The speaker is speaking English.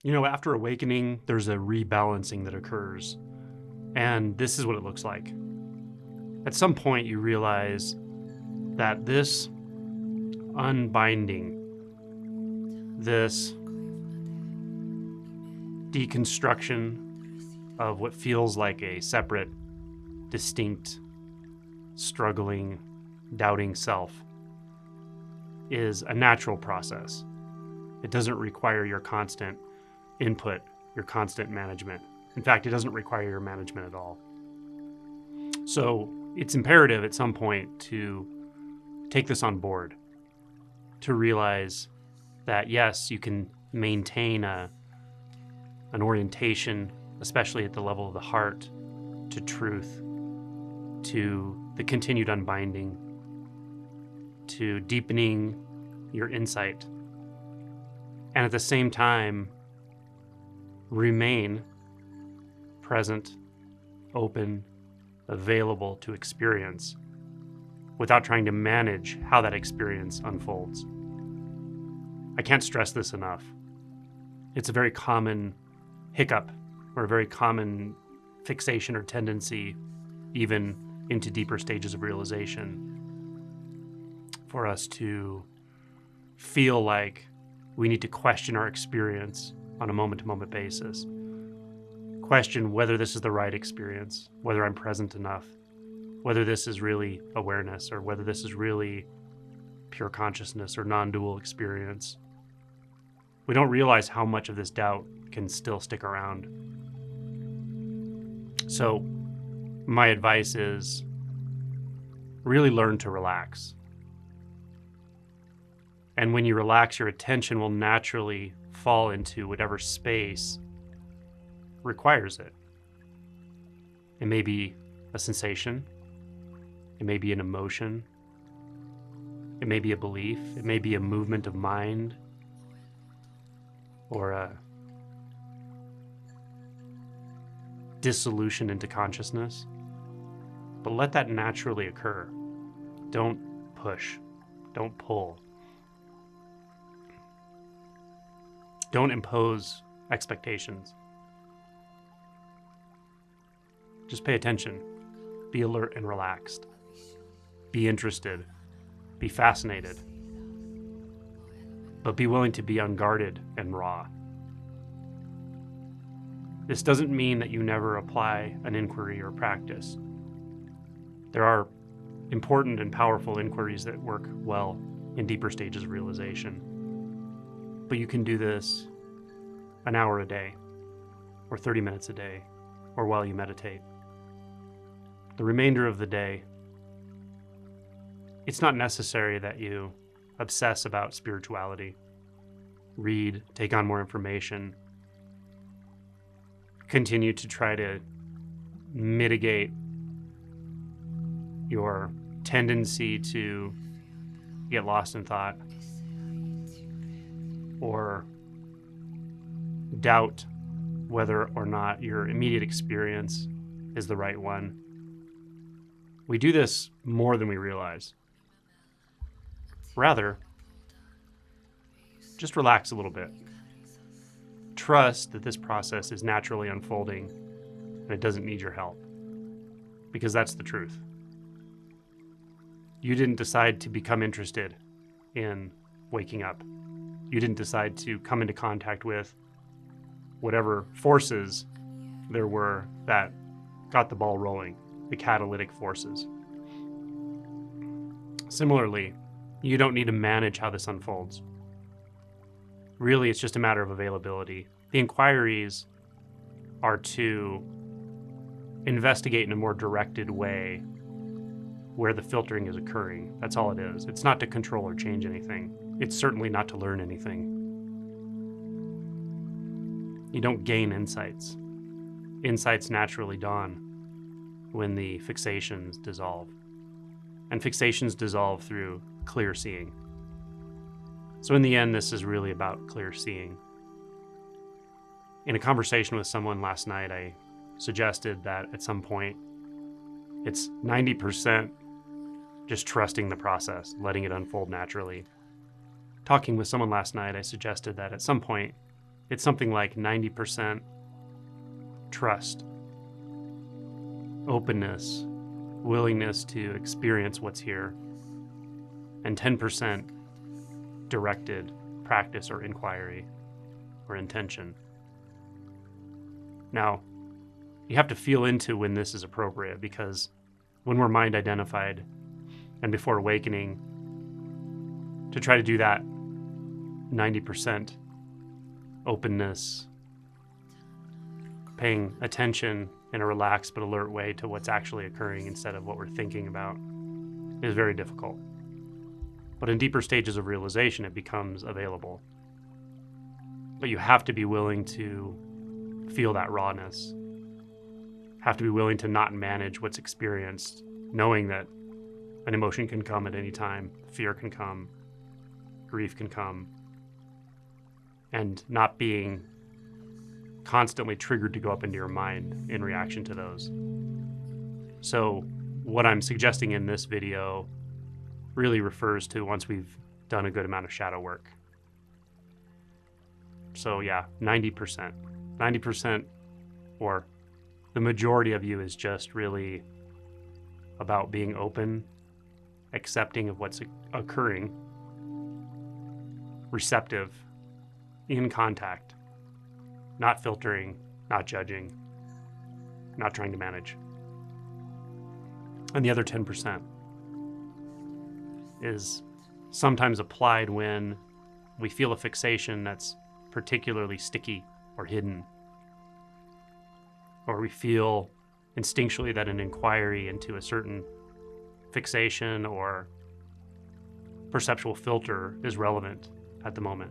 After awakening, there's a rebalancing that occurs. And this is what it looks like. At some point, you realize that this unbinding, this deconstruction of what feels like a separate, distinct, struggling, doubting self is a natural process. It doesn't require your constant input, your constant management. In fact, it doesn't require your management at all. So it's imperative at some point to take this on board, to realize that yes, you can maintain an orientation, especially at the level of the heart, to truth, to the continued unbinding, to deepening your insight, and at the same time remain present, open, available to experience without trying to manage how that experience unfolds. I can't stress this enough. It's a very common hiccup or a very common fixation or tendency, even into deeper stages of realization, for us to feel like we need to question our experience on a moment-to-moment basis. Question whether this is the right experience, whether I'm present enough, whether this is really awareness, or whether this is really pure consciousness or non-dual experience. We don't realize how much of this doubt can still stick around. So my advice is really learn to relax. And when you relax, your attention will naturally fall into whatever space requires it. It may be a sensation. It may be an emotion. It may be a belief. It may be a movement of mind or a dissolution into consciousness. But let that naturally occur. Don't push. Don't pull. Don't impose expectations. Just pay attention. Be alert and relaxed. Be interested. Be fascinated. But be willing to be unguarded and raw. This doesn't mean that you never apply an inquiry or practice. There are important and powerful inquiries that work well in deeper stages of realization. But you can do this an hour a day, or 30 minutes a day, or while you meditate. The remainder of the day, it's not necessary that you obsess about spirituality, read, take on more information, continue to try to mitigate your tendency to get lost in thought or doubt whether or not your immediate experience is the right one. We do this more than we realize. Rather, just relax a little bit. Trust that this process is naturally unfolding and it doesn't need your help, because that's the truth. You didn't decide to become interested in waking up. You didn't decide to come into contact with whatever forces there were that got the ball rolling, the catalytic forces. Similarly, you don't need to manage how this unfolds. Really, it's just a matter of availability. The inquiries are to investigate in a more directed way where the filtering is occurring. That's all it is. It's not to control or change anything. It's certainly not to learn anything. You don't gain insights. Insights naturally dawn when the fixations dissolve. And fixations dissolve through clear seeing. So in the end, this is really about clear seeing. In a conversation with someone last night, I suggested that at some point, it's 90% just trusting the process, letting it unfold naturally. Talking with someone last night, I suggested that at some point, it's something like 90% trust, openness, willingness to experience what's here, and 10% directed practice or inquiry or intention. Now, you have to feel into when this is appropriate, because when we're mind identified and before awakening, to try to do that 90% openness, paying attention in a relaxed but alert way to what's actually occurring instead of what we're thinking about, is very difficult. But in deeper stages of realization, it becomes available. But you have to be willing to feel that rawness, have to be willing to not manage what's experienced, knowing that an emotion can come at any time, fear can come, grief can come, and not being constantly triggered to go up into your mind in reaction to those. So what I'm suggesting in this video really refers to once we've done a good amount of shadow work. So yeah, 90%. 90%, or the majority of you, is just really about being open, accepting of what's occurring, receptive, in contact, not filtering, not judging, not trying to manage. And the other 10% is sometimes applied when we feel a fixation that's particularly sticky or hidden, or we feel instinctually that an inquiry into a certain fixation or perceptual filter is relevant at the moment.